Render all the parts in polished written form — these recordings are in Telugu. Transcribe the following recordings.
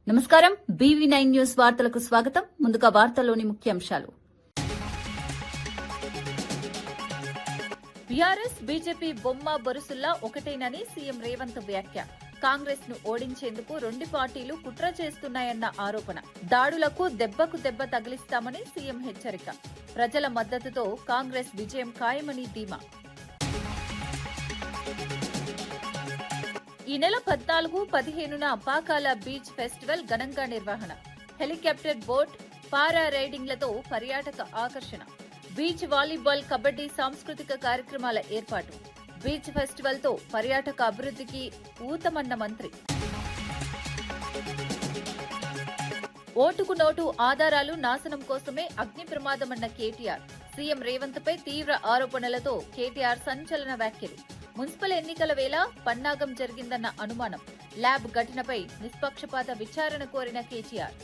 నమస్కారం. BV9 న్యూస్ వార్తలకు స్వాగతం. ముందుగా వార్తల్లోని ముఖ్యాంశాలు. బీఆర్ఎస్ బీజేపీ బొమ్మ బొరుసుల్లా ఒకటేనని సీఎం రేవంత్ వ్యాఖ్య. కాంగ్రెస్ ను ఓడించేందుకు రెండు పార్టీలు కుట్ర చేస్తున్నాయన్న ఆరోపణ. దాడులకు దెబ్బకు దెబ్బ తగిలిస్తామని సీఎం హెచ్చరిక. ప్రజల మద్దతుతో కాంగ్రెస్ విజయం ఖాయమని ధీమా. ఈ నెల 14-15న పాకాల బీచ్ ఫెస్టివల్ ఘనంగా నిర్వహణ. హెలికాప్టర్ బోట్, పారా రైడింగ్లతో పర్యాటక ఆకర్షణ. బీచ్ వాలీబాల్, కబడ్డీ సాంస్కృతిక కార్యక్రమాల ఏర్పాటు. బీచ్ ఫెస్టివల్ తో పర్యాటక అభివృద్ధికి ఊతమన్న మంత్రి. ఓటుకు నోటు ఆధారాలు నాశనం కోసమే అగ్ని ప్రమాదమన్న కేటీఆర్. సీఎం రేవంత్ పై తీవ్ర ఆరోపణలతో కేటీఆర్ సంచలన వ్యాఖ్యలు. మున్సిపల్ ఎన్నికల వేళ పన్నాగం జరిగిందన్న అనుమానం. ల్యాబ్ ఘటనపై నిష్పక్షపాత విచారణ కోరిన కేటీఆర్.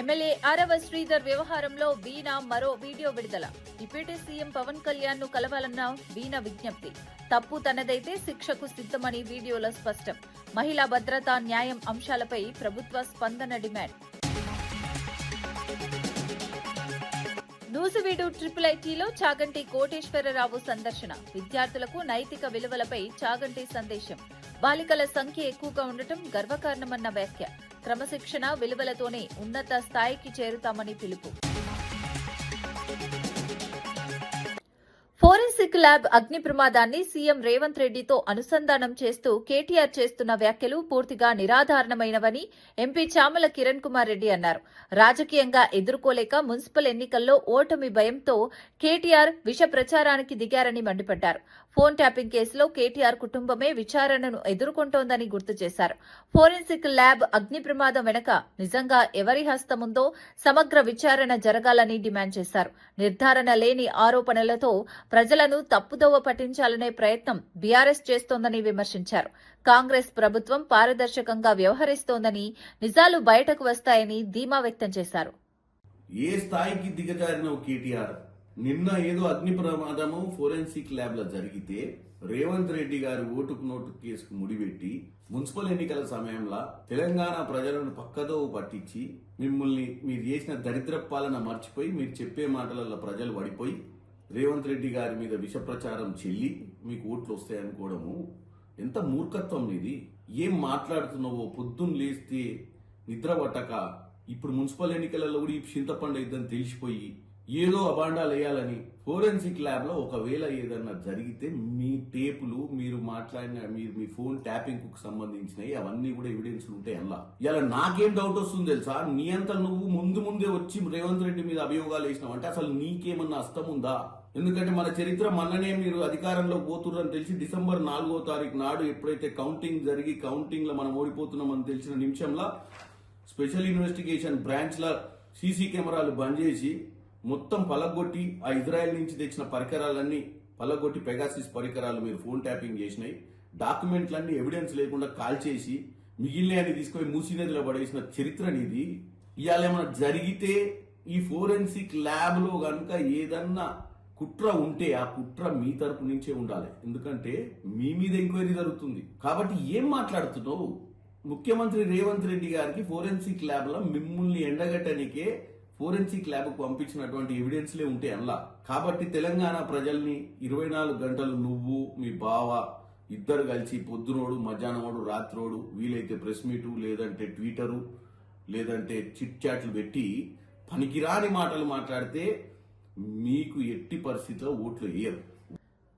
ఎమ్మెల్యే ఆరవ శ్రీధర్ వ్యవహారంలో వీణ మరో వీడియో విడుదల. డిప్యూటీ సీఎం పవన్ కళ్యాణ్ ను కలవాలన్న వీణ విజ్ఞప్తి. తప్పు తనదైతే శిక్షకు సిద్ధమని వీడియోలో స్పష్టం. మహిళా భద్రత, న్యాయం అంశాలపై ప్రభుత్వ స్పందన డిమాండ్. నూజివీడు IIITలో చాగంటి కోటేశ్వరరావు సందర్శన. విద్యార్థులకు నైతిక విలువలపై చాగంటి సందేశం. బాలికల సంఖ్య ఎక్కువగా ఉండటం గర్వకారణమన్న వ్యాఖ్య. క్రమశిక్షణ విలువలతోనే ఉన్నత స్థాయికి చేరుతామని పిలుపు. ఫోరెన్సిక్ ల్యాబ్ అగ్ని ప్రమాదాన్ని సీఎం రేవంత్ రెడ్డితో అనుసంధానం చేస్తూ కేటీఆర్ చేస్తున్న వ్యాఖ్యలు పూర్తిగా నిరాధారణమైనవని ఎంపీ చామల కిరణ్ కుమార్ రెడ్డి అన్నారు. రాజకీయంగా ఎదుర్కోలేక మున్సిపల్ ఎన్నికల్లో ఓటమి భయంతో కేటీఆర్ విష ప్రచారానికి దిగారని మండిపడ్డారు. ఫోన్ ట్యాపింగ్ కేసులో కేటీఆర్ కుటుంబమే విచారణను ఎదుర్కొంటోందని గుర్తు చేశారు. ఫోరెన్సిక్ ల్యాబ్ అగ్ని ప్రమాదం వెనుక నిజంగా ఎవరి హస్తముందో సమగ్ర విచారణ జరగాలని డిమాండ్ చేశారు. నిర్ధారణ లేని ఆరోపణలతో ప్రజలను తప్పుదోవ పట్టించాలనే ప్రయత్నం బీఆర్ఎస్ చేస్తోందని విమర్శించారు. కాంగ్రెస్ ప్రభుత్వం పారదర్శకంగా వ్యవహరిస్తోందని, నిజాలు బయటకు వస్తాయని ధీమా వ్యక్తం చేశారు. ఏ స్థాయికి దిగజారిన కేటీఆర్ నిన్న ఏదో అగ్ని ప్రమాదము ఫోరెన్సిక్ ల్యాబ్ లో జరిగితే రేవంత్ రెడ్డి గారి ఓటుకు నోటు కేసుకు ముడిపెట్టి మున్సిపల్ ఎన్నికల సమయంలో తెలంగాణ ప్రజలను పక్కదో పట్టించి మిమ్మల్ని మీరు చేసిన దరిద్ర పాలన మర్చిపోయి మీరు చెప్పే మాటలలో ప్రజలు పడిపోయి రేవంత్ రెడ్డి గారి మీద విష ప్రచారం చెల్లి మీకు ఓట్లు వస్తాయనుకోవడము ఎంత మూర్ఖత్వం ఇది. ఏం మాట్లాడుతున్నావో పొద్దున్న లేస్తే నిద్ర పట్టక ఇప్పుడు మున్సిపల్ ఎన్నికలలో కూడా ఈ చింతపండు ఇద్దని తెలిసిపోయి ఏదో అబాండాలు వేయాలని ఫోరెన్సిక్ ల్యాబ్ లో ఒకవేళ ఏదన్నా జరిగితే మీ టేపులు మీరు మాట్లాడిన మీ ఫోన్ ట్యాపింగ్ కు సంబంధించినవి అవన్నీ కూడా ఎవిడెన్స్ ఉంటాయి అలా. ఇలా నాకేం డౌట్ వస్తుంది తెలుసా, నీ అంతా నువ్వు ముందే వచ్చి రేవంత్ రెడ్డి మీద అభియోగాలు వేసినావు అంటే అసలు నీకేమన్నా అస్తం ఉందా? ఎందుకంటే మన చరిత్ర మొన్ననే మీరు అధికారంలో పోతుర్రని తెలిసి December 4వ తారీఖు నాడు ఎప్పుడైతే కౌంటింగ్ జరిగి కౌంటింగ్ లో మనం ఓడిపోతున్నామని తెలిసిన నిమిషంలో స్పెషల్ ఇన్వెస్టిగేషన్ బ్రాంచ్ ల సీసీ కెమెరాలు బంద్ చేసి మొత్తం పలగొట్టి ఆ ఇజ్రాయెల్ నుంచి తెచ్చిన పరికరాలన్నీ పలగొట్టి పెగాసిస్ పరికరాలు మీరు ఫోన్ ట్యాపింగ్ చేసినాయి. డాక్యుమెంట్లన్నీ ఎవిడెన్స్ లేకుండా కాల్ చేసి మిగిలిన తీసుకొని మూసినదిలో పడేసిన చరిత్ర నీది. ఇవాళ ఏమైనా జరిగితే ఈ ఫోరెన్సిక్ ల్యాబ్ లో గనుక ఏదన్నా కుట్ర ఉంటే ఆ కుట్ర మీ తరపు నుంచే ఉండాలి. ఎందుకంటే మీ మీద ఎంక్వైరీ జరుగుతుంది కాబట్టి ఏం మాట్లాడుతున్నావు? ముఖ్యమంత్రి రేవంత్ రెడ్డి గారికి ఫోరెన్సిక్ ల్యాబ్ లో మిమ్మల్ని ఎండగట్టనికే ఫోరెన్సిక్ ల్యాబ్ కు పంపించినటువంటి ఎవిడెన్స్లే ఉంటాయి అలా. కాబట్టి తెలంగాణ ప్రజల్ని 24 గంటలు నువ్వు మీ బావ ఇద్దరు కలిసి పొద్దునోడు మధ్యాహ్నమోడు రాత్రోడు వీలైతే ప్రెస్ మీటు లేదంటే ట్విట్టరు లేదంటే చిట్ చాట్లు పెట్టి పనికిరాని మాటలు మాట్లాడితే మీకు ఎట్టి పరిస్థితిలో ఓట్లు వేయరు.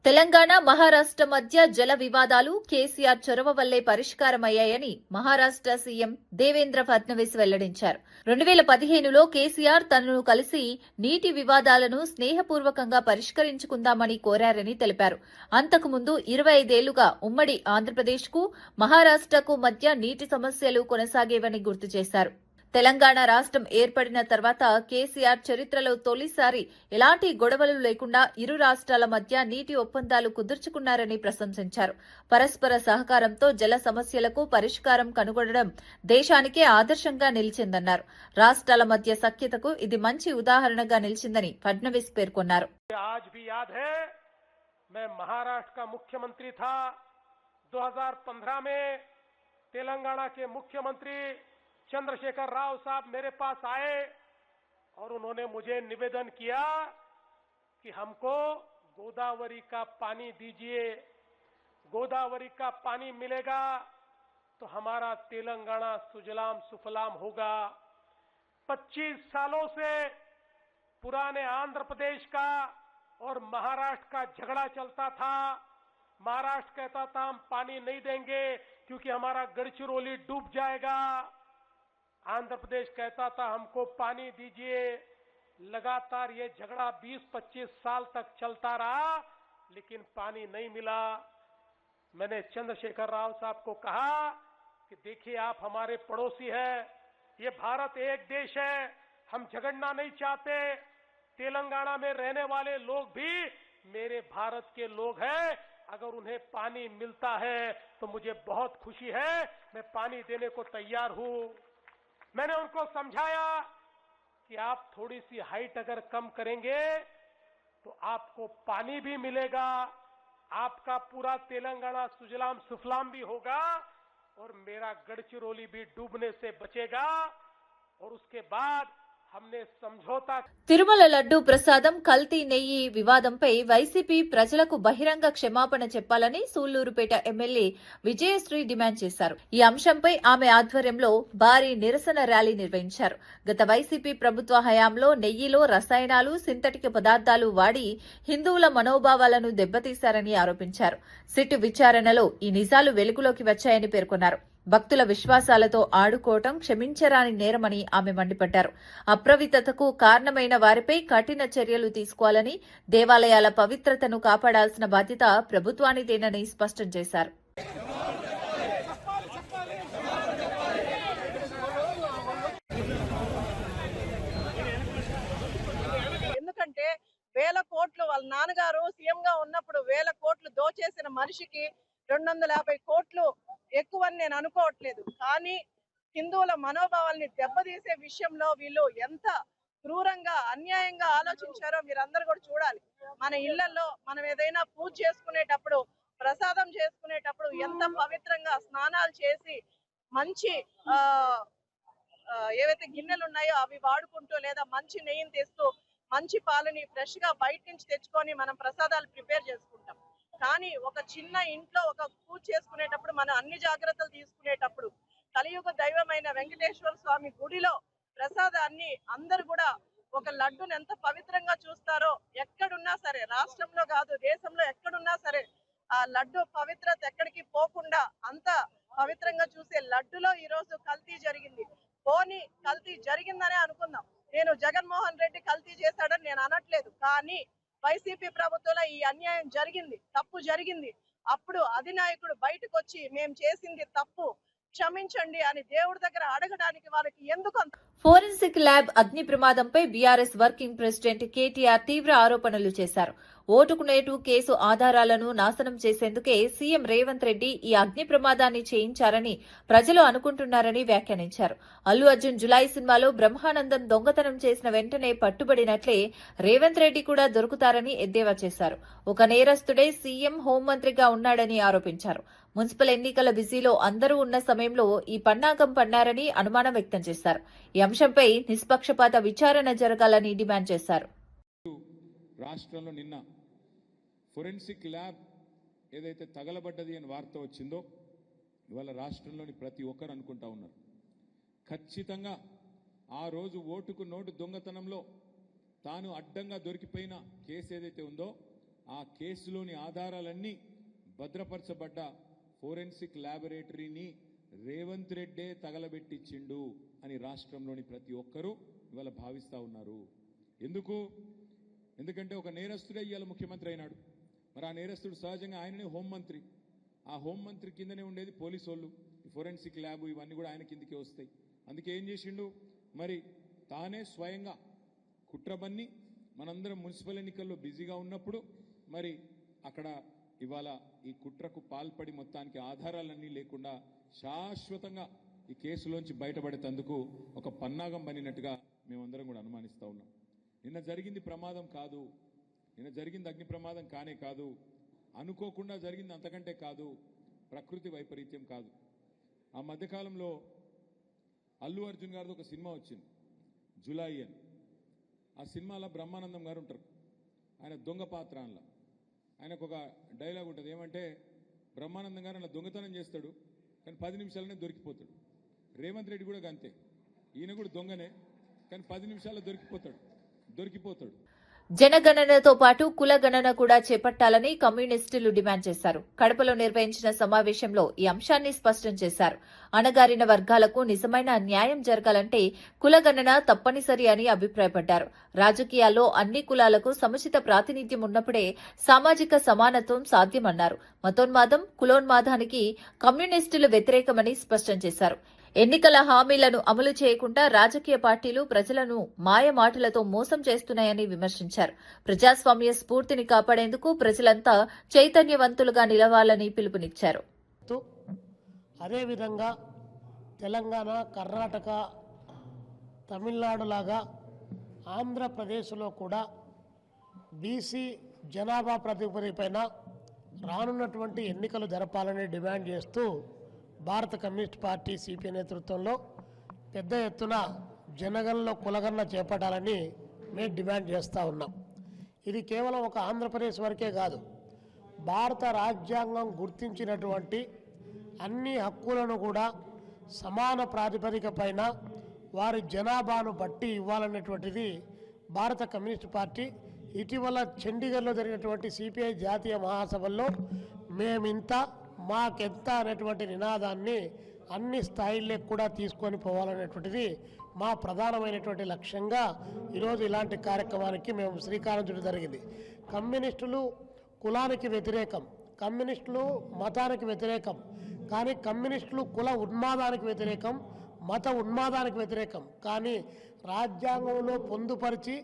తెలంగాణ, మహారాష్ట్ర మధ్య జల వివాదాలు కేసీఆర్ చొరవ వల్లే పరిష్కారమయ్యాయని మహారాష్ట్ర సీఎం దేవేంద్ర ఫడ్నవీస్ వెల్లడించారు. 2015లో కేసీఆర్ తనను కలిసి నీటి వివాదాలను స్నేహపూర్వకంగా పరిష్కరించుకుందామని కోరారని తెలిపారు. అంతకుముందు 25 ఏళ్లుగా ఉమ్మడి ఆంధ్రప్రదేశ్కు, మహారాష్ట్రకు మధ్య నీటి సమస్యలు కొనసాగేవని గుర్తు చేశారు. తెలంగాణ రాష్ట్రం ఏర్పడిన తర్వాత కేసీఆర్ చరిత్రలో తొలిసారి ఎలాంటి గొడవలు లేకుండా ఇరు రాష్ట్రాల మధ్య నీటి ఒప్పందాలు కుదుర్చుకున్నారని ప్రశంసించారు. పరస్పర సహకారంతో జల సమస్యలకు పరిష్కారం కనుగొనడం దేశానికే ఆదర్శంగా నిలిచిందన్నారు. రాష్ట్రాల మధ్య సఖ్యతకు ఇది మంచి ఉదాహరణగా నిలిచిందని ఫడ్నవీస్ పేర్కొన్నారు. मैं महाराष्ट्र का मुख्यमंत्री था 2015 में तेलंगाना के मुख्यमंत्री चंद्रशेखर राव साहब मेरे पास आए और उन्होंने मुझे निवेदन किया कि हमको गोदावरी का पानी दीजिए, गोदावरी का पानी मिलेगा तो हमारा तेलंगाना सुजलाम सुफलाम होगा। 25 सालों से पुराने आंध्र प्रदेश का और महाराष्ट्र का झगड़ा चलता था। महाराष्ट्र कहता था हम पानी नहीं देंगे क्योंकि हमारा गढ़चिरौली डूब जाएगा। आंध्र प्रदेश कहता था हमको पानी दीजिए। लगातार ये झगड़ा 20-25 साल तक चलता रहा, लेकिन पानी नहीं मिला। मैंने चंद्रशेखर राव साहब को कहा कि देखिए आप हमारे पड़ोसी हैं, ये भारत एक देश है, हम झगड़ना नहीं चाहते। तेलंगाना में रहने वाले लोग भी मेरे भारत के लोग हैं। अगर उन्हें पानी मिलता है तो मुझे बहुत खुशी है, मैं पानी देने को तैयार हूं। मैंने उनको समझाया कि आप थोड़ी सी हाइट अगर कम करेंगे तो आपको पानी भी मिलेगा, आपका पूरा तेलंगाना सुजलाम सुफलाम भी होगा और मेरा गढ़चिरौली भी डूबने से बचेगा। और उसके बाद हमने समझौता తిరుమల లడ్డూ ప్రసాదం కల్తీ నెయ్యి వివాదంపై వైసీపీ ప్రజలకు బహిరంగ క్షమాపణ చెప్పాలని సూళ్లూరుపేట ఎమ్మెల్యే విజయశ్రీ డిమాండ్ చేశారు. ఈ అంశంపై ఆమె ఆధ్వర్యంలో భారీ నిరసన ర్యాలీ నిర్వహించారు. గత వైసీపీ ప్రభుత్వ హయాంలో నెయ్యిలో రసాయనాలు, సింథటిక్ పదార్థాలు వాడి హిందువుల మనోభావాలను దెబ్బతీశారని ఆరోపించారు. సిట్ విచారణలో ఈ నిజాలు వెలుగులోకి వచ్చాయని పేర్కొన్నారు. భక్తుల విశ్వాసాలతో ఆడుకోవటం క్షమించరాని నేరమని ఆమె మండిపడ్డారు. అప్రవిత్తతకు కారణమైన వారిపై కఠిన చర్యలు తీసుకోవాలని, దేవాలయాల పవిత్రతను కాపాడాల్సిన బాధ్యత ప్రభుత్వానిదేనని స్పష్టం చేశారు. ఎందుకంటే వేల కోట్లు వాళ్ళ నాన్నగారు సీఎం గా ఉన్నప్పుడు వేల కోట్లు దోచేసిన మనిషికి 250 కోట్లు ఎక్కువని నేను అనుకోవట్లేదు. కానీ హిందువుల మనోభావాల్ని దెబ్బతీసే విషయంలో వీళ్ళు ఎంత క్రూరంగా అన్యాయంగా ఆలోచించారో మీరందరూ కూడా చూడాలి. మన ఇళ్లలో మనం ఏదైనా పూజ చేసుకునేటప్పుడు, ప్రసాదం చేసుకునేటప్పుడు ఎంత పవిత్రంగా స్నానాలు చేసి మంచి ఏవైతే గిన్నెలు ఉన్నాయో అవి వాడుకుంటూ, లేదా మంచి నెయ్యిని తెస్తూ మంచి పాలని ఫ్రెష్ గా బయట నుంచి తెచ్చుకొని మనం ప్రసాదాలు ప్రిపేర్ చేసుకుంటాం. కానీ ఒక చిన్న ఇంట్లో ఒక పూజ చేసుకునేటప్పుడు మనం అన్ని జాగ్రత్తలు తీసుకునేటప్పుడు కలియుగ దైవమైన వెంకటేశ్వర స్వామి గుడిలో ప్రసాదాన్ని అందరూ కూడా ఒక లడ్డును ఎంత పవిత్రంగా చూస్తారో, ఎక్కడున్నా సరే, రాష్ట్రంలో కాదు దేశంలో ఎక్కడున్నా సరే ఆ లడ్డు పవిత్రత ఎక్కడికి పోకుండా అంత పవిత్రంగా చూసే లడ్డులో ఈ రోజు కల్తీ జరిగింది. పోనీ కల్తీ జరిగిందనే అనుకుందాం. నేను జగన్మోహన్ రెడ్డి కల్తీ చేశాడని నేను అనట్లేదు. కానీ వైసీపీ ప్రభుత్వంలో ఈ అన్యాయం జరిగింది, తప్పు జరిగింది. అప్పుడు అధినాయకుడు బయటకు వచ్చి మేము చేసింది తప్పు, క్షమించండి అని దేవుడి దగ్గర అడగడానికి వాళ్ళకి ఎందుకు అంత ఫోరెన్సిక్ ల్యాబ్ అగ్ని ప్రమాదంపై బీఆర్ఎస్ వర్కింగ్ ప్రెసిడెంట్ కేటీఆర్ తీవ్ర ఆరోపణలు చేశారు. ఓటుకు నేటు కేసు ఆధారాలను నాశనం చేసేందుకే సీఎం రేవంత్ రెడ్డి ఈ అగ్ని ప్రమాదాన్ని చేయించారని ప్రజలు అనుకుంటున్నారని వ్యాఖ్యానించారు. అల్లు అర్జున్ జులై సినిమాలో బ్రహ్మానందం దొంగతనం చేసిన వెంటనే పట్టుబడినట్లే రేవంత్ రెడ్డి కూడా దొరుకుతారని ఎద్దేవా చేశారు. ఒక నేరస్తుడే సీఎం హోంమంత్రిగా ఉన్నాడని ఆరోపించారు. మున్సిపల్ ఎన్నికల బిజీలో అందరూ ఉన్న సమయంలో ఈ పన్నాగం పన్నారని అనుమానం వ్యక్తం చేశారు. ఈ అంశంపై నిష్పక్షపాత విచారణ జరగాలని డిమాండ్ చేశారు. రాష్ట్రంలో నిన్న ఫోరెన్సిక్ ల్యాబ్ ఏదైతే తగలబడ్డది అని వార్త వచ్చిందో, ఇవాళ రాష్ట్రంలోని ప్రతి ఒక్కరు అనుకుంటా ఉన్నారు ఖచ్చితంగా ఆ రోజు ఓటుకు నోటు దొంగతనంలో తాను అడ్డంగా దొరికిపోయిన కేసు ఏదైతే ఉందో ఆ కేసులోని ఆధారాలన్నీ భద్రపరచబడ్డ ఫోరెన్సిక్ ల్యాబొరేటరీని రేవంత్ రెడ్డే తగలబెట్టించిండు అని రాష్ట్రంలోని ప్రతి ఒక్కరూ ఇవాళ భావిస్తూ ఉన్నారు. ఎందుకంటే ఒక నేరస్తుడే ఇవాళ ముఖ్యమంత్రి అయినాడు. మరి ఆ నేరస్తుడు సహజంగా ఆయననే హోంమంత్రి. ఆ హోంమంత్రి కిందనే ఉండేది పోలీసు వాళ్ళు. ఈ ఫోరెన్సిక్ ల్యాబ్ ఇవన్నీ కూడా ఆయన కిందకే వస్తాయి. అందుకే ఏం చేసిండు, మరి తానే స్వయంగా కుట్రబన్ని మనందరం మున్సిపల్ ఎన్నికల్లో బిజీగా ఉన్నప్పుడు మరి అక్కడ ఇవాళ ఈ కుట్రకు పాల్పడి మొత్తానికి ఆధారాలన్నీ లేకుండా శాశ్వతంగా ఈ కేసులోంచి బయటపడేందుకు ఒక పన్నాగం పనినట్టుగా మేమందరం కూడా అనుమానిస్తూ ఉన్నాం. నిన్న జరిగింది ప్రమాదం కాదు, నిన్న జరిగింది అగ్ని ప్రమాదం కానే కాదు, అనుకోకుండా జరిగింది అంతకంటే కాదు, ప్రకృతి వైపరీత్యం కాదు. ఆ మధ్యకాలంలో అల్లు అర్జున్ గారిది ఒక సినిమా వచ్చింది, జులాయి అని. ఆ సినిమాలో బ్రహ్మానందం గారు ఉంటారు, ఆయన దొంగ పాత్ర. అందులో ఆయనకు ఒక డైలాగ్ ఉంటుంది, ఏమంటే బ్రహ్మానందం గారు అలా దొంగతనం చేస్తాడు కానీ 10 నిమిషాలనే దొరికిపోతాడు. రేవంత్ రెడ్డి కూడా అంతే, ఈయన కూడా దొంగనే కానీ 10 నిమిషాల్లో దొరికిపోతాడు. జనగణనతో పాటు కుల గణన కూడా చేపట్టాలని కమ్యూనిస్టులు డిమాండ్ చేశారు. కడపలో నిర్వహించిన సమావేశంలో ఈ అంశాన్ని స్పష్టం చేశారు. అణగారిన వర్గాలకు నిజమైన న్యాయం జరగాలంటే కులగణన తప్పనిసరి అని అభిప్రాయపడ్డారు. రాజకీయాల్లో అన్ని కులాలకు సముచిత ప్రాతినిధ్యం ఉన్నప్పుడే సామాజిక సమానత్వం సాధ్యమన్నారు. మతోన్మాదం, కులోన్మాదానికి కమ్యూనిస్టులు వ్యతిరేకమని స్పష్టం చేశారు. ఎన్నికల హామీలను అమలు చేయకుండా రాజకీయ పార్టీలు ప్రజలను మాయమాటలతో మోసం చేస్తున్నాయని విమర్శించారు. ప్రజాస్వామ్య స్ఫూర్తిని కాపాడేందుకు ప్రజలంతా చైతన్యవంతులుగా నిలవాలని పిలుపునిచ్చారు. అదేవిధంగా తెలంగాణ, కర్ణాటక, తమిళనాడు లాగా ఆంధ్రప్రదేశ్లో కూడా బీసీ జనాభా ప్రాతిపదికపైన రానున్నటువంటి ఎన్నికలు జరపాలని డిమాండ్ చేస్తూ భారత కమ్యూనిస్ట్ పార్టీ సిపిఐ నేతృత్వంలో పెద్ద ఎత్తున జనగణనలో కులగణన చేపట్టాలని మేము డిమాండ్ చేస్తూ ఉన్నాం. ఇది కేవలం ఒక ఆంధ్రప్రదేశ్ వరకే కాదు, భారత రాజ్యాంగం గుర్తించినటువంటి అన్ని హక్కులను కూడా సమాన ప్రాతిపదిక పైన వారి జనాభాను బట్టి ఇవ్వాలనేటువంటిది భారత కమ్యూనిస్ట్ పార్టీ ఇటీవల చండీగఢ్లో జరిగినటువంటి సిపిఐ జాతీయ మహాసభల్లో మేమింత మాకెంత అనేటువంటి నినాదాన్ని అన్ని స్థాయిల్లో కూడా తీసుకొని పోవాలనేటువంటిది మా ప్రధానమైనటువంటి లక్ష్యంగా ఈరోజు ఇలాంటి కార్యక్రమానికి మేము శ్రీకారం చుట్టడం జరిగింది. కమ్యూనిస్టులు కులానికి వ్యతిరేకం, కమ్యూనిస్టులు మతానికి వ్యతిరేకం, కానీ కమ్యూనిస్టులు కుల ఉన్మాదానికి వ్యతిరేకం, మత ఉన్మాదానికి వ్యతిరేకం. కానీ రాజ్యాంగంలో పొందుపరిచి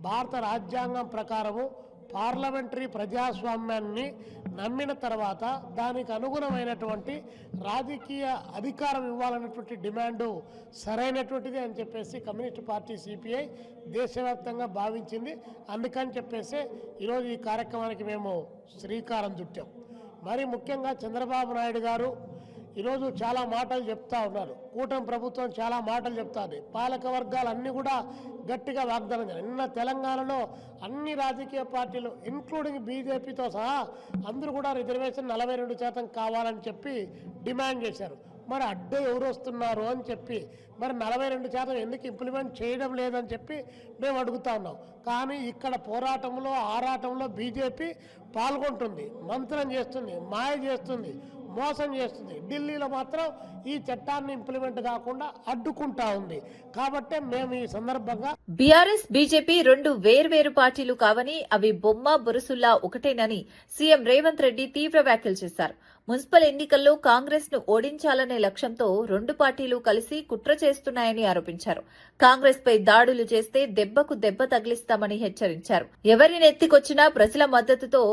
భారత రాజ్యాంగం ప్రకారము పార్లమెంటరీ ప్రజాస్వామ్యాన్ని నమ్మిన తర్వాత దానికి అనుగుణమైనటువంటి రాజకీయ అధికారం ఇవ్వాలనేటువంటి డిమాండు సరైనటువంటిది అని చెప్పేసి కమ్యూనిస్ట్ పార్టీ సిపిఐ దేశవ్యాప్తంగా భావించింది. అందుకని చెప్పేసి ఈరోజు ఈ కార్యక్రమానికి మేము శ్రీకారం చుట్టాం. మరి ముఖ్యంగా చంద్రబాబు నాయుడు గారు ఈరోజు చాలా మాటలు చెప్తా ఉన్నారు. కూటమి ప్రభుత్వం చాలా మాటలు చెప్తారు. పాలక వర్గాలన్నీ కూడా గట్టిగా వాగ్దానం చేయాలి. నిన్న తెలంగాణలో అన్ని రాజకీయ పార్టీలు ఇంక్లూడింగ్ బీజేపీతో సహా అందరూ కూడా రిజర్వేషన్ 42% కావాలని చెప్పి డిమాండ్ చేశారు. మరి అడ్డు ఎవరు వస్తున్నారు అని చెప్పి మరి 42% ఎందుకు ఇంప్లిమెంట్ చేయడం లేదని చెప్పి మేము అడుగుతా ఉన్నాం. కానీ ఇక్కడ పోరాటంలో ఆరాటంలో బీజేపీ పాల్గొంటుంది, మంత్రం చేస్తుంది, మాయ చేస్తుంది, మోసం చేస్తుంది. ఢిల్లీలో మాత్రం ఈ చట్టాన్ని ఇంప్లిమెంట్ కాకుండా అడ్డుకుంటా ఉంది. కాబట్టి మేము ఈ సందర్భంగా బీఆర్ఎస్, బీజేపీ రెండు వేర్వేరు పార్టీలు కావని అవి బొమ్మ బొరుసుల్లా ఒకటేనని సీఎం రేవంత్ రెడ్డి తీవ్ర వ్యాఖ్యలు చేశారు. మున్సిపల్ ఎన్నికల్లో కాంగ్రెస్ ను ఓడించాలనే లక్ష్యంతో రెండు పార్టీలు కలిసి కుట్ర చేస్తున్నాయని ఆరోపించారు. కాంగ్రెస్ పై దాడులు చేస్తే దెబ్బకు దెబ్బ తగిలిస్తామని హెచ్చరించారు. ఎవరినెత్తికొచ్చినా ప్రజల మద్దతుతో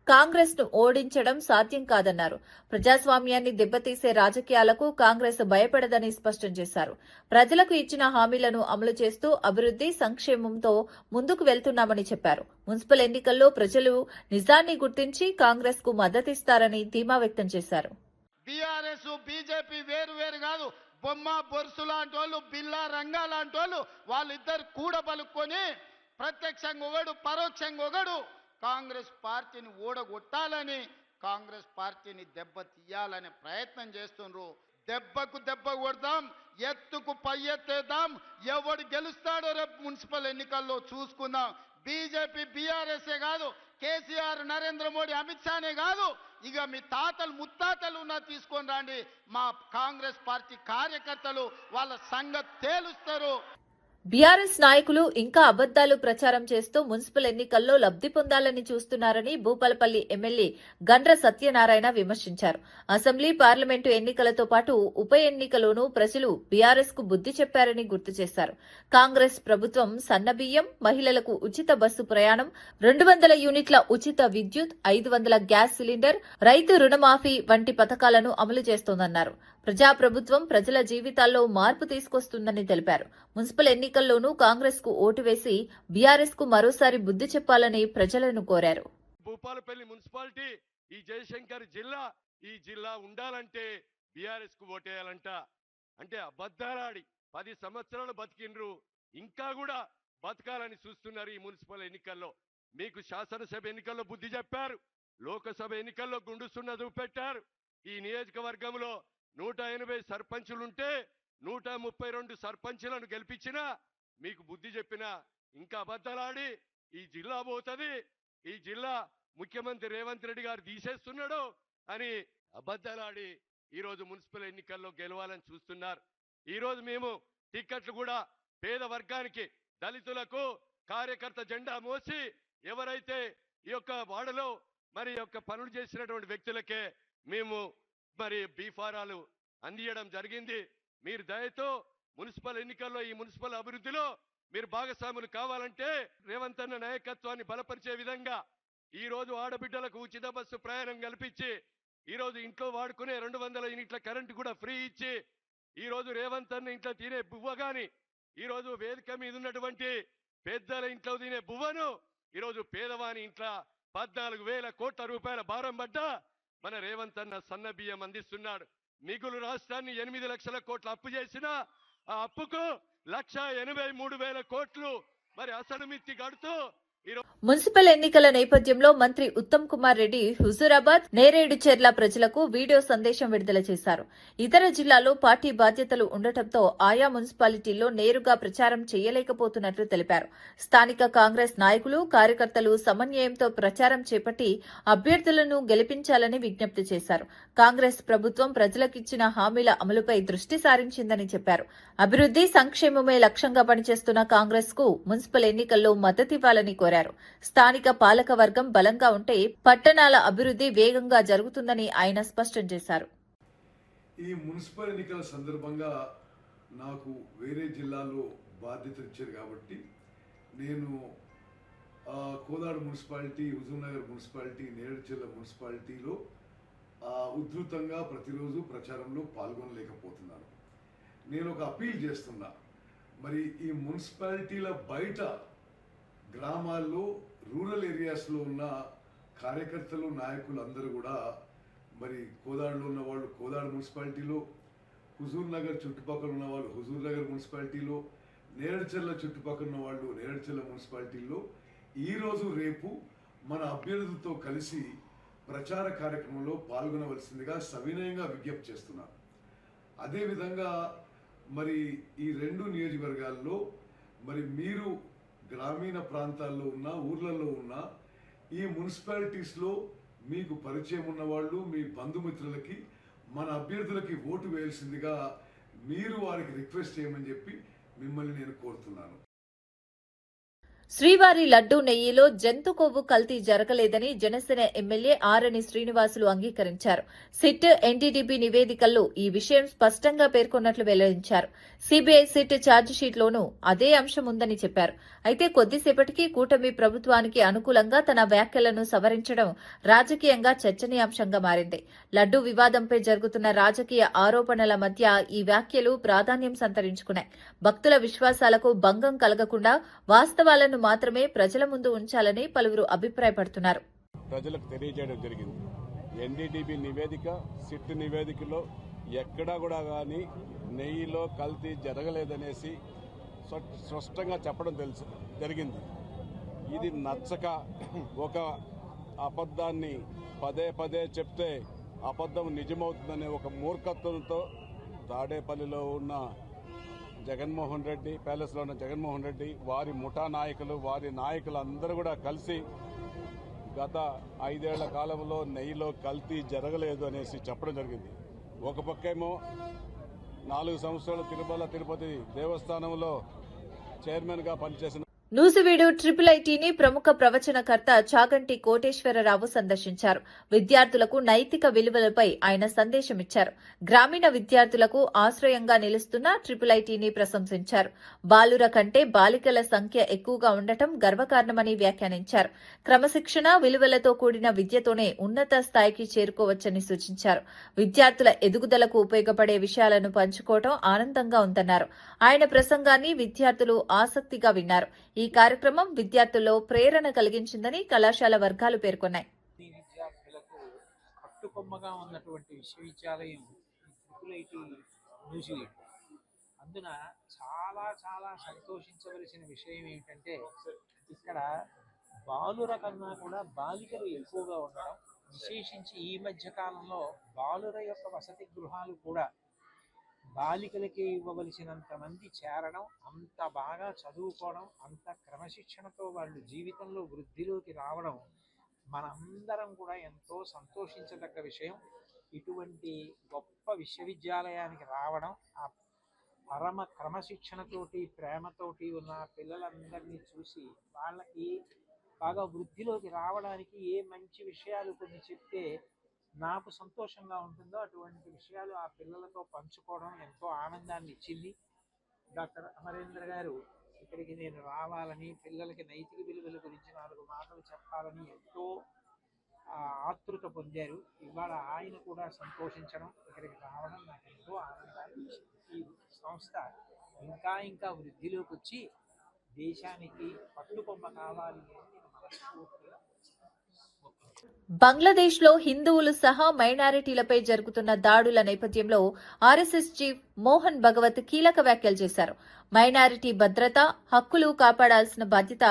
కాంగ్రెస్ ను ఓడించడం సాధ్యం కాదన్నారు. ప్రజాస్వామ్యాన్ని దెబ్బతీసే రాజకీయాలకు కాంగ్రెస్ భయపడదని స్పష్టం చేశారు. ప్రజలకు ఇచ్చిన హామీలను అమలు చేస్తూ అభివృద్ది, సంక్షేమంతో ముందుకు వెళ్తున్నామని చెప్పారు. మున్సిపల్ ఎన్నికల్లో ప్రజలు నిజాన్ని గుర్తించి కాంగ్రెస్ కు మద్దతిస్తారని ధీమా వ్యక్తం చేశారు. బీఆర్ఎస్, బీజేపీ వేరు వేరు కాదు, బొమ్మ బొరుసు లాంటి వాళ్ళు, బిల్లా రంగా లాంటి వాళ్ళిద్దరు కూడబలుక్కొని ప్రత్యక్షంగా ఒకడు, పరోక్షంగా ఒకడు కాంగ్రెస్ పార్టీని ఓడగొట్టాలని, కాంగ్రెస్ పార్టీని దెబ్బ తీయాలనే ప్రయత్నం చేస్తున్నారు. దెబ్బకు దెబ్బ కొడదాం, ఎత్తుకు పై ఎత్తేద్దాం. ఎవడు గెలుస్తాడో రేపు మున్సిపల్ ఎన్నికల్లో చూసుకుందాం. బీజేపీ, బీఆర్ఎస్ఏ కాదు, కేసీఆర్, నరేంద్ర మోడీ, అమిత్ షానే కాదు, ఇక మీ తాతలు ముత్తాతలు ఉన్నా తీసుకొని రండి. మా కాంగ్రెస్ పార్టీ కార్యకర్తలు వాళ్ళ సంగతి తేలుస్తారు. బీఆర్ఎస్ నాయకులు ఇంకా అబద్దాలు ప్రచారం చేస్తూ మున్సిపల్ ఎన్నికల్లో లబ్ది పొందాలని చూస్తున్నారని భూపాలపల్లి ఎమ్మెల్యే గండ్ర సత్యనారాయణ విమర్శించారు. అసెంబ్లీ, పార్లమెంటు ఎన్నికలతో పాటు ఉప ఎన్నికలోనూ ప్రజలు బీఆర్ఎస్ కు బుద్ది చెప్పారని గుర్తు చేశారు. కాంగ్రెస్ ప్రభుత్వం సన్నబియ్యం, మహిళలకు ఉచిత బస్సు ప్రయాణం, 200 యూనిట్ల ఉచిత విద్యుత్, 500 గ్యాస్ సిలిండర్, రైతు రుణమాఫీ వంటి పథకాలను అమలు చేస్తోందన్నారు. ప్రజాప్రభుత్వం ప్రజల జీవితాల్లో మార్పు తీసుకొస్తుందని తెలిపారు. మున్సిపల్ ఎన్నికల్లోనూ కాంగ్రెస్ కు ఓటు వేసి బీఆర్ఎస్ కు మరోసారి బుద్ధి చెప్పాలని ప్రజలను కోరారు. భూపాలపల్లి మున్సిపాలిటీ ఈ జయశంకర్ జిల్లా, ఈ జిల్లా ఉండాలంటే బీఆర్ఎస్ కు ఓటేయాలంట. అంటే అబద్ధాలాడి 10 సంవత్సరాలు బతికిండ్రు, ఇంకా కూడా బతకాలని చూస్తున్నారు. ఈ మున్సిపల్ ఎన్నికల్లో మీకు శాసనసభ ఎన్నికల్లో బుద్ధి చెప్పారు, లోకసభ ఎన్నికల్లో గుండు సున్న చూపెట్టారు. ఈ నియోజకవర్గంలో 180 సర్పంచులుంటే 132 సర్పంచులను గెలిపించినా మీకు బుద్ధి చెప్పినా ఇంకా అబద్ధాలాడి ఈ జిల్లా పోతుంది, ఈ జిల్లా ముఖ్యమంత్రి రేవంత్ రెడ్డి గారు తీసేస్తున్నాడు అని అబద్ధాలాడి ఈరోజు మున్సిపల్ ఎన్నికల్లో గెలవాలని చూస్తున్నారు. ఈరోజు మేము టిక్కెట్లు కూడా పేద వర్గానికి, దళితులకు, కార్యకర్త జెండా మోసి ఎవరైతే ఈ యొక్క వాడలో మరి యొక్క పనులు చేసినటువంటి వ్యక్తులకే మేము మరి బీఫారాలు అందియడం జరిగింది. మీరు దయతో మున్సిపల్ ఎన్నికల్లో ఈ మున్సిపల్ అభివృద్ధిలో మీరు భాగస్వాములు కావాలంటే రేవంత్ అన్న నాయకత్వాన్ని బలపరిచే విధంగా ఈ రోజు ఆడబిడ్డలకు ఉచిత బస్సు ప్రయాణం కల్పించి, ఈ రోజు ఇంట్లో వాడుకునే 200 యూనిట్ల కరెంటు కూడా ఫ్రీ ఇచ్చి, ఈ రోజు రేవంత్ అన్న ఇంట్లో తినే బువ్వ గాని, ఈ రోజు వేదిక మీద ఉన్నటువంటి పెద్దల ఇంట్లో తినే బువ్వను ఈరోజు పేదవాని ఇంట్లో 14,000 కోట్ల రూపాయల భారం పడ్డా మన రేవంత్ అన్న సన్న బియ్యం అందిస్తున్నాడు. మిగులు రాష్ట్రాన్ని 8 లక్షల కోట్ల అప్పు చేసిన ఆ అప్పుకు 1,83,000 కోట్లు మరి అసలు మిత్తి కడుతూ మున్సిపల్ ఎన్నికల నేపథ్యంలో మంత్రి ఉత్తమ్ కుమార్ రెడ్డి హుజూరాబాద్, నేరేడుచెర్ల ప్రజలకు వీడియో సందేశం విడుదల చేశారు. ఇతర జిల్లాల్లో పార్టీ బాధ్యతలు ఉండటంతో ఆయా మున్సిపాలిటీల్లో నేరుగా ప్రచారం చేయలేకపోతున్నట్లు తెలిపారు. స్థానిక కాంగ్రెస్ నాయకులు, కార్యకర్తలు సమన్వయంతో ప్రచారం చేపట్టి అభ్యర్థులను గెలిపించాలని విజ్ఞప్తి చేశారు. కాంగ్రెస్ ప్రభుత్వం ప్రజలకిచ్చిన హామీల అమలుపై దృష్టి సారించిందని చెప్పారు. అభివృద్ది, సంక్షేమమే లక్ష్యంగా పనిచేస్తున్న కాంగ్రెస్ కు మున్సిపల్ ఎన్నికల్లో మద్దతివ్వాలని కోరారు. స్థానిక పాలక వర్గం బలంగా ఉంటే పట్టణాల అభివృద్ధి వేగంగా జరుగుతుందని ఆయన స్పష్టం చేశారు. ఈ మున్సిపల్ ఎన్నికల సందర్భంగా నాకు వేరే జిల్లాలో బాధ్యత ఇచ్చారు కాబట్టి నేను కోదాడ మున్సిపాలిటీ, హుజూర్నగర్ మున్సిపాలిటీ, నేరేడుచెర్ల మున్సిపాలిటీలో ఉధృతంగా ప్రతిరోజు ప్రచారంలో పాల్గొనలేకపోతున్నాను. నేను ఒక అపీల్ చేస్తున్నా, మరి ఈ మున్సిపాలిటీల బయట గ్రామాల్లో, రూరల్ ఏరియాస్లో ఉన్న కార్యకర్తలు, నాయకులు అందరూ కూడా మరి కోదాడలో ఉన్న వాళ్ళు కోదాడ మున్సిపాలిటీలో, హుజూర్ నగర్ చుట్టుపక్కల ఉన్న వాళ్ళు హుజూర్ నగర్ మున్సిపాలిటీలో, నేరేడుచెర్ల చుట్టుపక్కల ఉన్న వాళ్ళు నేరేడుచెర్ల మున్సిపాలిటీలో ఈరోజు రేపు మన అభ్యర్థులతో కలిసి ప్రచార కార్యక్రమంలో పాల్గొనవలసిందిగా సవినయంగా విజ్ఞప్తి చేస్తున్నాను. అదేవిధంగా మరి ఈ 2 నియోజకవర్గాల్లో మరి మీరు గ్రామీణ ప్రాంతాల్లో ఉన్న, ఊర్లలో ఉన్న ఈ మున్సిపాలిటీస్లో మీకు పరిచయం ఉన్న వాళ్ళు, మీ బంధుమిత్రులకి మన అభ్యర్థులకి ఓటు వేయాల్సిందిగా మీరు వారికి రిక్వెస్ట్ చేయమని చెప్పి మిమ్మల్ని నేను కోరుతున్నాను. శ్రీవారి లడ్డూ నెయ్యిలో జంతు కొవ్వు కల్తీ జరగలేదని జనసేన ఎమ్మెల్యే ఆరణి శ్రీనివాసులు అంగీకరించారు. సిట్, ఎన్డీడీబీ నివేదికల్లో ఈ విషయం స్పష్టంగా పేర్కొన్నట్లు వెల్లడించారు. సీబీఐ సిట్ ఛార్జిషీట్లోనూ అదే అంశం ఉందని చెప్పారు. అయితే కొద్దిసేపటికి కూటమి ప్రభుత్వానికి అనుకూలంగా తన వ్యాఖ్యలను సవరించడం రాజకీయంగా చర్చనీయాంశంగా మారింది. లడ్డూ వివాదంపై జరుగుతున్న రాజకీయ ఆరోపణల మధ్య ఈ వ్యాఖ్యలు ప్రాధాన్యం సంతరించుకున్నాయి. భక్తుల విశ్వాసాలకు భంగం కలగకుండా వాస్తవాలను మాత్రమే ప్రజల ముందు ఉంచాలని పలువురు అభిప్రాయపడుతున్నారు. ప్రజలకు తెలియజేయడం జరిగింది. ఎన్డీడీబీ నివేదిక, సిట్ నివేదికలో ఎక్కడా కూడా కానీ నెయ్యిలో కల్తీ జరగలేదనేసి స్పష్టంగా చెప్పడం జరిగింది. ఇది నచ్చక ఒక అబద్ధాన్ని పదే పదే చెప్తే అబద్ధం నిజమవుతుందనే ఒక మూర్ఖత్వంతో తాడేపల్లిలో ఉన్న జగన్మోహన్ రెడ్డి, ప్యాలెస్లో ఉన్న జగన్మోహన్ రెడ్డి, వారి ముఠా నాయకులు, వారి నాయకులందరూ కూడా కలిసి గత 5 ఏళ్ల కాలంలో నెయ్యిలో కల్తీ జరగలేదు అనేసి చెప్పడం జరిగింది. ఒక పక్కేమో 4 సంవత్సరాలు తిరుమల తిరుపతి దేవస్థానంలో చైర్మన్గా పనిచేసిన నూజివీడు ఐఐటీని ప్రముఖ ప్రవచనకర్త చాగంటి కోటేశ్వరరావు సందర్శించారు. విద్యార్థులకు నైతిక విలువలపై ఆయన సందేశమిచ్చారు. గ్రామీణ విద్యార్థులకు ఆశ్రయంగా నిలుస్తున్న ఐఐటీని ప్రశంసించారు. బాలుర కంటే బాలికల సంఖ్య ఎక్కువగా ఉండటం గర్వకారణమని వ్యాఖ్యానించారు. క్రమశిక్షణ, విలువలతో కూడిన విద్యతోనే ఉన్నత స్థాయికి చేరుకోవచ్చని సూచించారు. విద్యార్థుల ఎదుగుదలకు ఉపయోగపడే విషయాలను పంచుకోవడం ఆనందంగా ఉందన్నారు. ఆయన ప్రసంగాన్ని విద్యార్థులు ఆసక్తిగా విన్నారు. ఈ కార్యక్రమం విద్యార్థుల్లో ప్రేరణ కలిగించిందని కళాశాల వర్గాలు పేర్కొన్నాయి. విద్యార్థులకు కట్టుకొమ్మగా ఉన్నటువంటి విశ్వవిద్యాలయం సర్క్యులేట్ న్యూజిలాండ్. అందున చాలా చాలా సంతోషించవలసిన విషయం ఏంటంటే ఇక్కడ బాలుర కన్నా కూడా బాలికలు ఎక్కువగా ఉండడం, విశేషించి ఈ మధ్య కాలంలో బాలుర యొక్క వసతి గృహాలు కూడా బాలికలకి ఇవ్వవలసినంత మంది చేరడం, అంత బాగా చదువుకోవడం, అంత క్రమశిక్షణతో వాళ్ళు జీవితంలో వృద్ధిలోకి రావడం మనందరం కూడా ఎంతో సంతోషించదగ్గ విషయం. ఇటువంటి గొప్ప విశ్వవిద్యాలయానికి రావడం, ఆ పరమ క్రమశిక్షణతోటి ప్రేమతోటి ఉన్న పిల్లలందరినీ చూసి వాళ్ళకి బాగా వృద్ధిలోకి రావడానికి ఏ మంచి విషయాలు కొన్ని చెప్తే నాకు సంతోషంగా ఉంటుందో అటువంటి విషయాలు ఆ పిల్లలతో పంచుకోవడం ఎంతో ఆనందాన్ని ఇచ్చింది. డాక్టర్ అమరేంద్ర గారు ఇక్కడికి నేను రావాలని, పిల్లలకి నైతిక విలువల గురించి 4 మాటలు చెప్పాలని ఎంతో ఆతృత పొందారు. ఇవాళ ఆయన కూడా సంతోషించడం, ఇక్కడికి రావడం నాకు ఎంతో ఆనందాన్ని ఇచ్చింది. ఈ సంస్థ ఇంకా ఇంకా వృద్ధిలోకి వచ్చి దేశానికి పట్టుకొమ్మ కావాలి అని నేను మనస్ఫూర్తిగా బంగ్లాదేశ్లో హిందువులు సహా మైనారిటీలపై జరుగుతున్న దాడుల నేపథ్యంలో ఆర్ఎస్ఎస్ చీఫ్ మోహన్ భగవత్ కీలక వ్యాఖ్యలు చేశారు. మైనారిటీ భద్రత, హక్కులు కాపాడాల్సిన బాధ్యత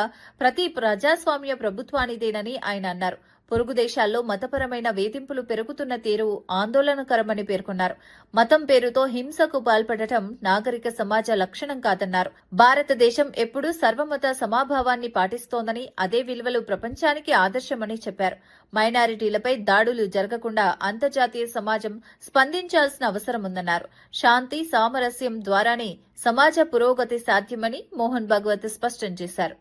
ప్రతి ప్రజాస్వామ్య ప్రభుత్వానిదేనని ఆయన అన్నారు. పొరుగు దేశాల్లో మతపరమైన వేధింపులు పెరుగుతున్న తీరు ఆందోళనకరమని పేర్కొన్నారు. మతం పేరుతో హింసకు పాల్పడటం నాగరిక సమాజ లక్షణం కాదన్నారు. భారతదేశం ఎప్పుడూ సర్వమత సమాభావాన్ని పాటిస్తోందని, అదే విలువలు ప్రపంచానికి ఆదర్శమని చెప్పారు. మైనారిటీలపై దాడులు జరగకుండా అంతర్జాతీయ సమాజం స్పందించాల్సిన అవసరం ఉందన్నారు. శాంతి, సామరస్యం ద్వారానే సమాజ పురోగతి సాధ్యమని మోహన్ భగవత్ స్పష్టం చేశారు.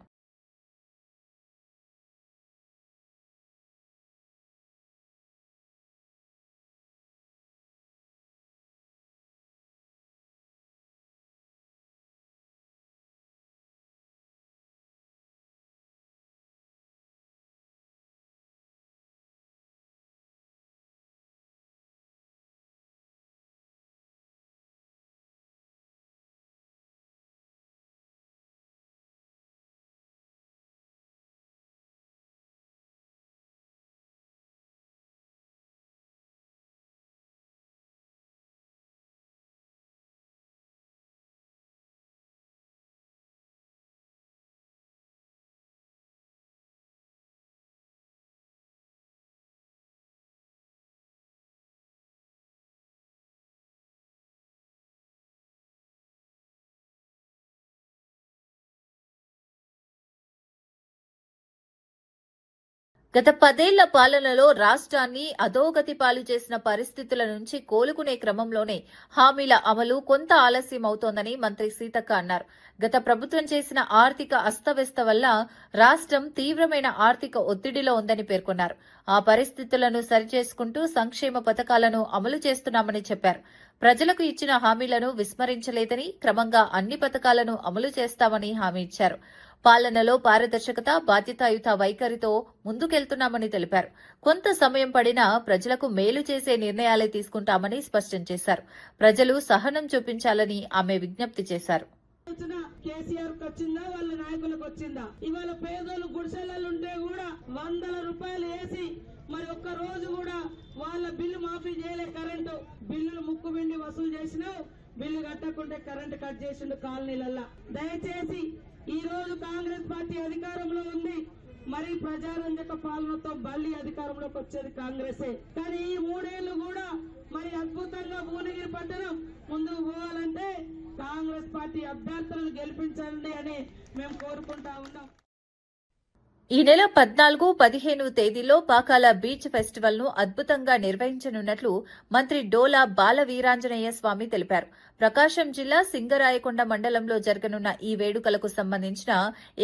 గత 10 ఏళ్ల పాలనలో రాష్ట్రాన్ని అధోగతి పాలు చేసిన పరిస్థితుల నుంచి కోలుకునే క్రమంలోనే హామీల అమలు కొంత ఆలస్యం అవుతోందని మంత్రి సీతక్క అన్నారు. గత ప్రభుత్వం చేసిన ఆర్థిక అస్తవ్యస్త వల్ల రాష్ట్రం తీవ్రమైన ఆర్థిక ఒత్తిడిలో ఉందని పేర్కొన్నారు. ఆ పరిస్థితులను సరిచేసుకుంటూ సంక్షేమ పథకాలను అమలు చేస్తున్నామని చెప్పారు. ప్రజలకు ఇచ్చిన హామీలను విస్మరించలేదని, క్రమంగా అన్ని పథకాలను అమలు చేస్తామని హామీ ఇచ్చారు. పాలనలో పారదర్శకత, బాధ్యతాయుత వైఖరితో ముందుకెళ్తున్నామని తెలిపారు. కొంత సమయం పడినా ప్రజలకు మేలు చేసే నిర్ణయాలే తీసుకుంటామని స్పష్టం చేశారు. ప్రజలు సహనం చూపించాలని ఆమె విజ్ఞప్తి చేశారు. కేసీఆర్ వచ్చిందా, వాళ్ళ నాయకులకు వచ్చిందా? ఇవాళ పేదోళ్ళు గుడిసెలుంటే కూడా 100 రూపాయలు వేసి మరి ఒక్క రోజు కూడా వాళ్ళ బిల్లు మాఫీ చేయలే. కరెంటు బిల్లులు ముక్కుబిండి వసూలు చేసినావు, బిల్లు కట్టకుంటే కరెంటు కట్ చేసిండు కాలనీలల్లా. దయచేసి ఈ రోజు కాంగ్రెస్ పార్టీ అధికారంలో ఉంది, మరి ప్రజారంజక పాలనతో మళ్ళీ అధికారంలోకి వచ్చేది కాంగ్రెసే. కానీ ఈ 3 ఏళ్లు కూడా మరి అద్భుతంగా భువనగిరి పట్టణం ముందుకు పోవాలంటే కాంగ్రెస్ పార్టీ అభ్యర్థులను గెలిపించండి అని మేము కోరుకుంటా ఉన్నాం. ఈ నెల 14, 15 తేదీల్లో పాకాల బీచ్ ఫెస్టివల్ ను అద్భుతంగా నిర్వహించనున్నట్లు మంత్రి డోలా బాల వీరాంజనేయ స్వామి తెలిపారు. ప్రకాశం జిల్లా సింగరాయకొండ మండలంలో జరగనున్న ఈ వేడుకలకు సంబంధించిన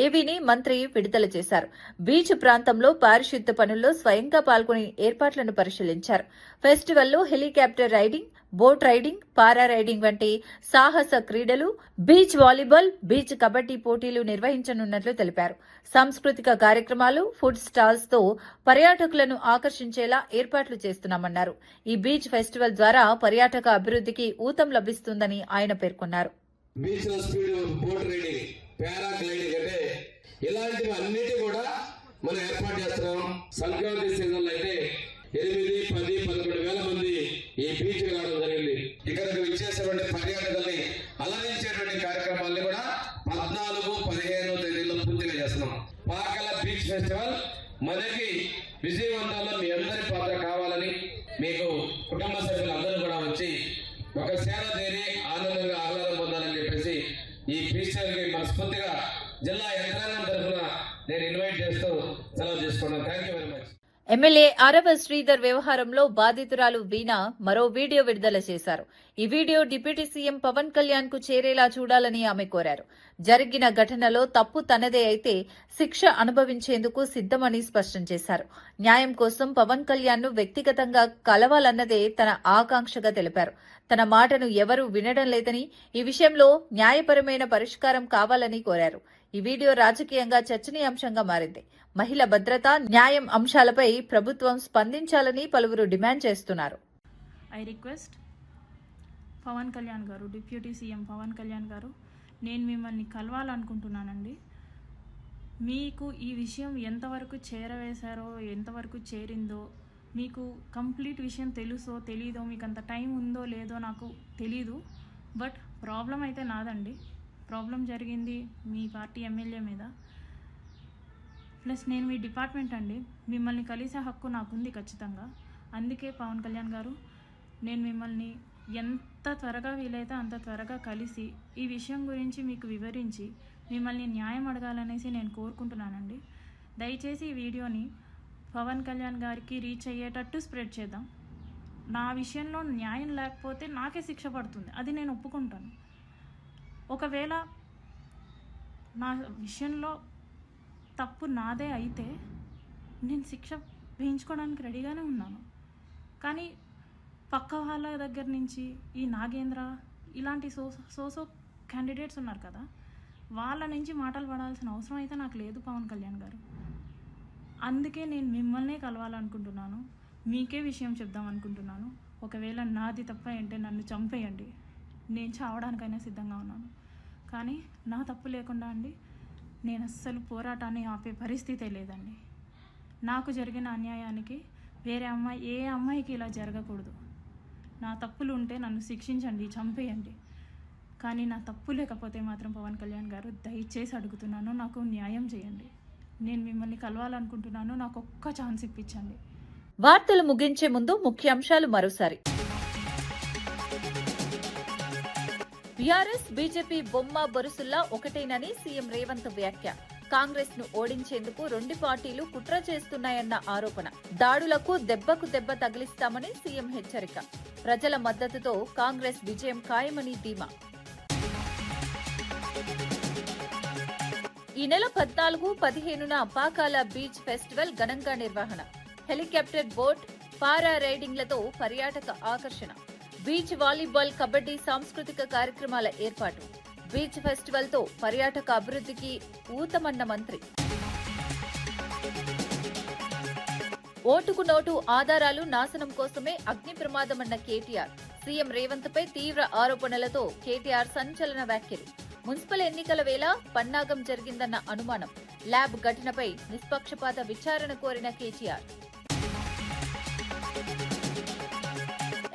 ఏవీని మంత్రి విడుదల చేశారు. బీచ్ ప్రాంతంలో పారిశుద్ధ్య పనుల్లో స్వయంగా పాల్గొని ఏర్పాట్లను పరిశీలించారు. ఫెస్టివల్లో హెలికాప్టర్ రైడింగ్, బోట్ రైడింగ్, పారా రైడింగ్ వంటి సాహస క్రీడలు, బీచ్ వాలీబాల్, బీచ్ కబడ్డీ పోటీలు నిర్వహించనున్నట్లు తెలిపారు. సాంస్కృతిక కార్యక్రమాలు, ఫుడ్ స్టాల్స్ తో పర్యాటకులను ఆకర్షించేలా ఏర్పాట్లు చేస్తున్నామన్నారు. ఈ బీచ్ ఫెస్టివల్ ద్వారా పర్యాటక అభివృద్ధికి ఊతం లభిస్తుందని ఆయన పేర్కొన్నారు. బీచ్ లో స్పీడ్, బోట్ రైడింగ్, పారాగ్లైడింగ్ అంటే ఇలాంటివి అన్నిటి కూడా మనం ఏర్పాటు చేస్తున్నాం. సంక్రాంతి సీజన్ లో అయితే 8, 10, 11 వేల మంది ఈ బీచ్ రావడం జరిగింది. ఇక్కడికి విచ్చేసేటువంటి పర్యాటకుల్ని అలరించేటువంటి కార్యక్రమాల్ని కూడా 14, 15 తేదీల్లో పూర్తిగా చేస్తున్నాం. పాకల బీచ్ ఫెస్టివల్ మనకి విజయవంతంలో మీ అందరి పాత్ర కావాలని, మీకు కుటుంబ సభ్యులందరూ కూడా వచ్చి ఒక సేవ చేరి ఆనందంగా ఆహ్లాదం పొందాలని చెప్పేసి ఈ ఫెస్టివల్కి మనస్ఫూర్తిగా జిల్లా యంత్రాంగం తరఫున నేను ఇన్వైట్ చేస్తూ సెలవు చేసుకున్నాను. Thank you very much. MLA ఆరవ శ్రీధర్ వ్యవహారంలో బాధితురాలు వీణా మరో వీడియో విడుదల చేశారు. ఈ video deputy CM Pavan Kalyan కు చేరేలా చూడాలని ఆమె కోరారు. జరిగిన ఘటనలో తప్పు తనదే అయితే శిక్ష అనుభవించేందుకు సిద్దమని స్పష్టం చేశారు. న్యాయం కోసం పవన్ కళ్యాణ్ ను వ్యక్తిగతంగా కలవాలన్నదే తన ఆకాంక్షగా తెలిపారు. తన మాటను ఎవరూ వినడం లేదని, ఈ విషయంలో న్యాయపరమైన పరిష్కారం కావాలని కోరారు. ఈ వీడియో రాజకీయంగా చర్చనీయాంశంగా మారింది. మహిళ భద్రత, న్యాయం అంశాలపై ప్రభుత్వం స్పందించాలని పలువురు డిమాండ్ చేస్తున్నారు. ఐ రిక్వెస్ట్ పవన్ కళ్యాణ్ గారు, డిప్యూటీ సీఎం పవన్ కళ్యాణ్ గారు, నేను మిమ్మల్ని కలవాలనుకుంటున్నానండి. మీకు ఈ విషయం ఎంతవరకు చేరవేశారో, ఎంతవరకు చేరిందో, మీకు కంప్లీట్ విషయం తెలుసో తెలీదో, మీకు అంత టైం ఉందో లేదో నాకు తెలీదు. బట్ ప్రాబ్లం అయితే నాదండి. ప్రాబ్లం జరిగింది మీ పార్టీ ఎమ్మెల్యే మీద. ప్లస్ నేను మీ డిపార్ట్మెంట్ అండి. మిమ్మల్ని కలిసే హక్కు నాకుంది ఖచ్చితంగా. అందుకే పవన్ కళ్యాణ్ గారు, నేను మిమ్మల్ని ఎంత త్వరగా వీలైతే అంత త్వరగా కలిసి ఈ విషయం గురించి మీకు వివరించి మిమ్మల్ని న్యాయం అడగాలనేసి నేను కోరుకుంటున్నానండి. దయచేసి ఈ వీడియోని పవన్ కళ్యాణ్ గారికి రీచ్ అయ్యేటట్టు స్ప్రెడ్ చేద్దాం. నా విషయంలో న్యాయం లేకపోతే నాకే శిక్ష పడుతుంది, అది నేను ఒప్పుకుంటాను. ఒకవేళ నా విషయంలో తప్పు నాదే అయితే నేను శిక్ష వేయించుకోవడానికి రెడీగానే ఉన్నాను. కానీ పక్క వాళ్ళ దగ్గర నుంచి ఈ నాగేంద్ర ఇలాంటి సోసో క్యాండిడేట్స్ ఉన్నారు కదా, వాళ్ళ నుంచి మాటలు పడాల్సిన అవసరం అయితే నాకు లేదు పవన్ కళ్యాణ్ గారు. అందుకే నేను మిమ్మల్నే కలవాలనుకుంటున్నాను, మీకే విషయం చెప్దాం అనుకుంటున్నాను. ఒకవేళ నాది తప్ప అంటే నన్ను చంపేయండి, నేను చావడానికైనా సిద్ధంగా ఉన్నాను. కానీ నా తప్పు లేకుండా అండి నేను అస్సలు పోరాటాన్ని ఆపే పరిస్థితే లేదండి. నాకు జరిగిన అన్యాయానికి వేరే అమ్మాయి, ఏ అమ్మాయికి ఇలా జరగకూడదు. నా తప్పులు ఉంటే నన్ను శిక్షించండి, చంపేయండి. కానీ నా తప్పు లేకపోతే మాత్రం పవన్ కళ్యాణ్ గారు దయచేసి అడుగుతున్నాను, నాకు న్యాయం చేయండి. నేను మిమ్మల్ని కలవాలనుకుంటున్నాను, నాకు ఒక్క ఛాన్స్ ఇప్పించండి. వార్తలు ముగించే ముందు ముఖ్యాంశాలు మరోసారి. బీఆర్ఎస్ బీజేపీ బొమ్మ బొరుసుల్లా ఒకటేనని సీఎం రేవంత్ వ్యాఖ్య. కాంగ్రెస్ ను ఓడించేందుకు రెండు పార్టీలు కుట్ర చేస్తున్నాయన్న ఆరోపణ. దాడులకు దెబ్బకు దెబ్బ తగిలిస్తామని సీఎం హెచ్చరిక. ప్రజల మద్దతుతో కాంగ్రెస్ విజయం ఖాయమని ధీమా. ఈ నెల 14, 15న పాకాల బీచ్ ఫెస్టివల్ ఘనంగా నిర్వహణ. హెలికాప్టర్ బోట్, పారా రైడింగ్లతో పర్యాటక ఆకర్షణ. బీచ్ వాలీబాల్, కబడ్డీ సాంస్కృతిక కార్యక్రమాల ఏర్పాటు. బీచ్ ఫెస్టివల్ తో పర్యాటక అభివృద్ధికి ఊతమన్న మంత్రి. ఓటుకు నోటు ఆధారాలు నాశనం కోసమే అగ్ని ప్రమాదమన్న కేటీఆర్. సీఎం రేవంత్ పై తీవ్ర ఆరోపణలతో కేటీఆర్ సంచలన వ్యాఖ్యలు. మున్సిపల్ ఎన్నికల వేళ పన్నాగం జరిగిందన్న అనుమానం. ల్యాబ్ ఘటనపై నిష్పక్షపాత విచారణ కోరిన కేటీఆర్.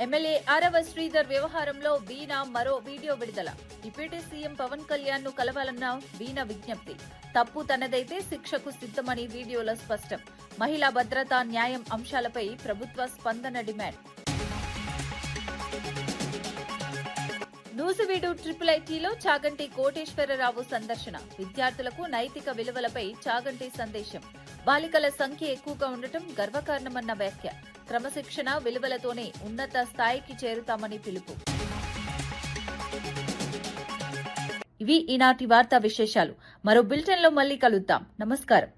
ఎమ్మెల్యే ఆరవ శ్రీధర్ వ్యవహారంలో వీణా మరో వీడియో విడుదల. డిప్యూటీ సీఎం పవన్ కళ్యాణ్ ను కలవాలన్న వీణా విజ్ఞప్తి. తప్పు తనదైతే శిక్షకు సిద్ధమని వీడియోలో స్పష్టం. మహిళా భద్రత, న్యాయం అంశాలపై ప్రభుత్వ స్పందన డిమాండ్. నూజివీడు IIITలో చాగంటి కోటేశ్వరరావు సందర్శన. విద్యార్థులకు నైతిక విలువలపై చాగంటి సందేశం. బాలికల సంఖ్య ఎక్కువగా ఉండటం గర్వకారణమన్న వ్యాఖ్య. క్రమశిక్షణ, విలువలతోనే ఉన్నత స్థాయికి చేరుతామని పిలుపు. ఇవి ఈనాటి వార్తా విశేషాలు. మరో బులెటిన్లో మళ్ళీ కలుద్దాం. నమస్కారం.